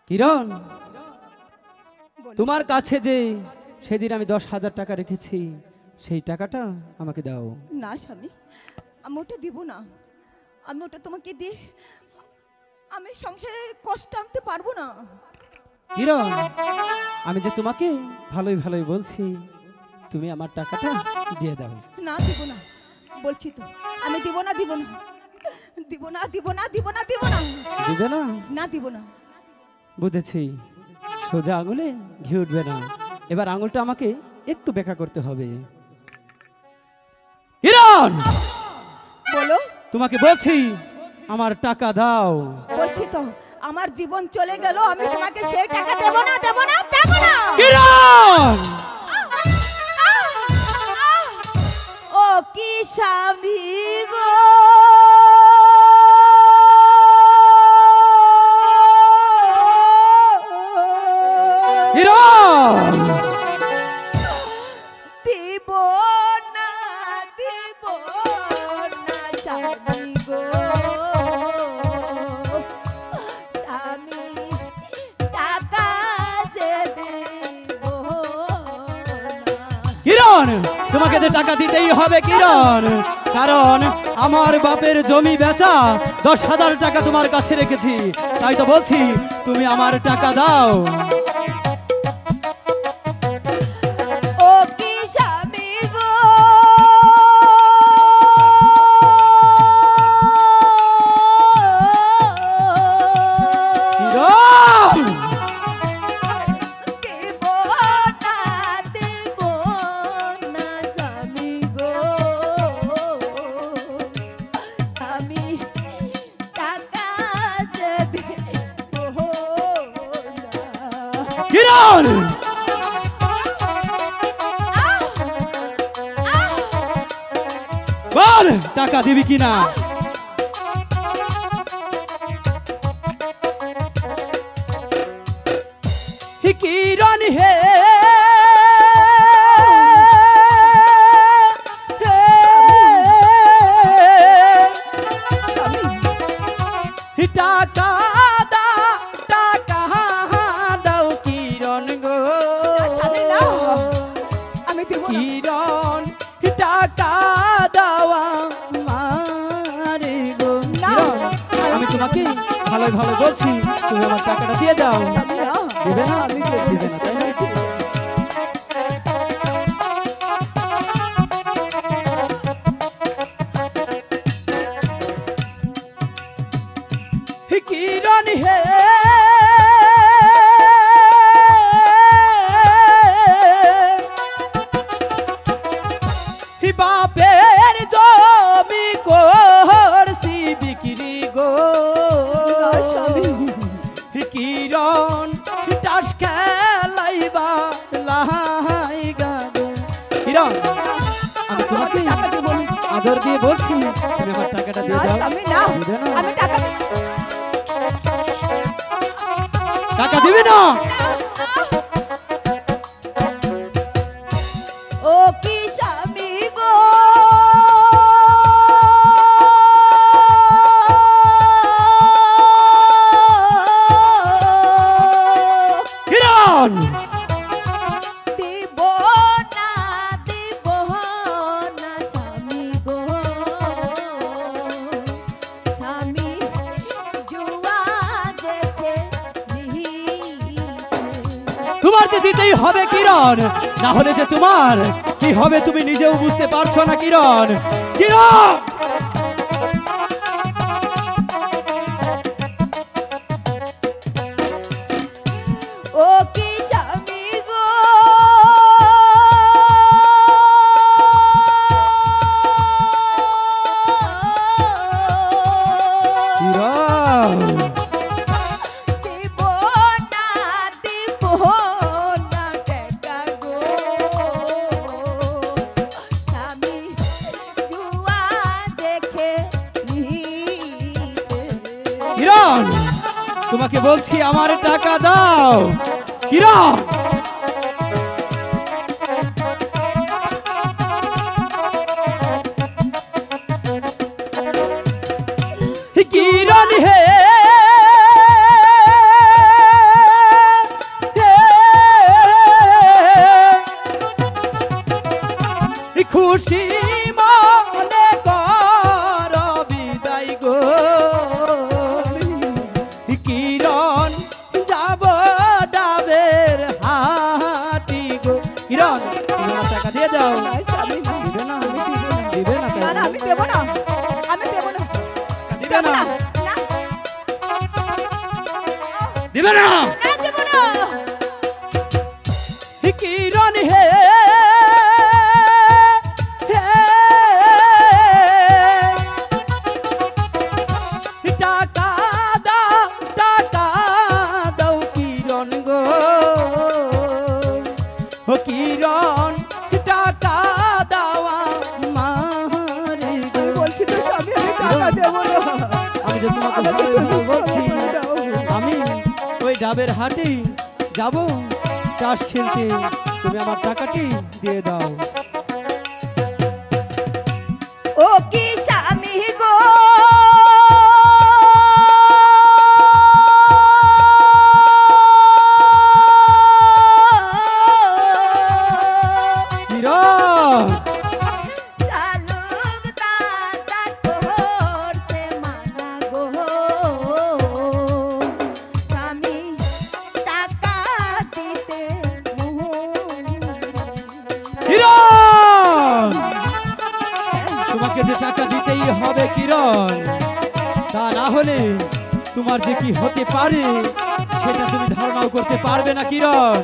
কিরণ, তোমার কাছে যে সেদিন আমি 10,000 টাকা রেখেছি, সেই টাকাটা আমাকে দাও। না স্বামী, আমি ওটা দিব না। আমি ওটা তোমাকে দিয়ে আমি সংসারে কষ্ট আনতে পারবো না। কিরণ, আমি যে তোমাকে ভালোই ভালোই বলছি, তুমি আমার টাকাটা দিয়ে দাও। না দিব না বলছি তো, আমি দিব না, দিব না, দিব না, দিব না, দিব না, দিব না, দিবে না? না দিব না। বুঝেছি, সোজা আঙুলে ঘি উঠবে না, এবার আঙুলটা আমাকে একটু বেঁকা করতে হবে। কিরণ, বলো। তোমাকে বলছি আমার টাকা দাও। বলছি তো, আমার জীবন চলে গেল, আমি তোমাকে সেই টাকা দেব না, দেব না, দেব না। কিরণ, ও কি স্বামী গো, কিরণ, দিব না, দিব না স্বামী গো, স্বামী টাকা যে দেব না। কিরণ, তোমাকে তো টাকা দিতেই হবে কিরণ, কারণ আমার বাপের জমি বেচা 10,000 টাকা তোমার কাছে রেখেছি, তাই তো বলছি তুমি আমার টাকা দাও। ও কি স্বামী গো, কিরণ, দেব না, দেব না স্বামী গো, স্বামী টাকা যে দেব না। কিরণ, বল টাকা দিবি কিনা? কিরণ হে, টাকা দা, টাকা দাও কিরণ গো, স্বামী না, আমি দেব না। কিরণ টাকা দাওয়া মারে গো। না। কিরণ, আমি তোমাকে ভালো ভালো বলছি, তুমি আমার টাকাটা দিয়ে দাও। স্বামী না, দিবে না? আমি দেব দিবে না, তাই না? কিরণ হে, বাপের জমি করছি বিক্রি গো, কিরণ টাস খেলাইবা লাই গাগো। কিরণ, আমি তোমাকে টাকা দেব না। আদর দিয়ে বলছি, তুমি আমার টাকাটা দিয়ে না দাও। স্বামী না, দিবে না? আমি টাকা টাকা দিবি না? ও কি স্বামী গো, কিরণ, দিব না, দিব না স্বামী গো, স্বামী জুয়া দেখে তোমার যে দিতেই হবে কিরণ, না হলে যে তোমার কি হবে তুমি নিজেও বুঝতে পারছো না কিরণ। কিরণ, ও কি স্বামী গো, কিরণ, দিব না, দিব না টাকা গো, স্বামী জুয়া দেখে কিরণ, তোমাকে বলছি আমার টাকা দাও। কিরণ, কিরণ হে, কিরণ যাব ডাবের হাটি গো। কিরণ তুমি আমার টাকা দিয়ে যাও। না স্বামী না, দিবে না? আমি দিব না। দিবে না না না, আমি দেব না, আমি দেব না, দিবে দেব না? না, না, দিবে না? না দেব না। কিরণ হে টাকা দাও কিরণ গো। ও কিরণ টাকা দাওয়া মারে গো। বলছি তো স্বামী, আমি টাকা দেব না। আমি যে তোমাকে আমাকে ভালো তুমি বলছি, ক্ষমা দাও। আমি ওই ডাবের হাটে যাব চাষ খেলতে, তুমি আমার টাকাটি দিয়ে দাও। ও কি স্বামী গো, কিরণ চালুক দাদা করছে মানা গো, স্বামী টাকা দিতে কিরণ তোমাকে যে টাকা দিতেই হবে কিরণ, তা না হলে তোমার যে কি হতে পারে সেটা তুমি ধারণাও করতে পারবে না কিরণ।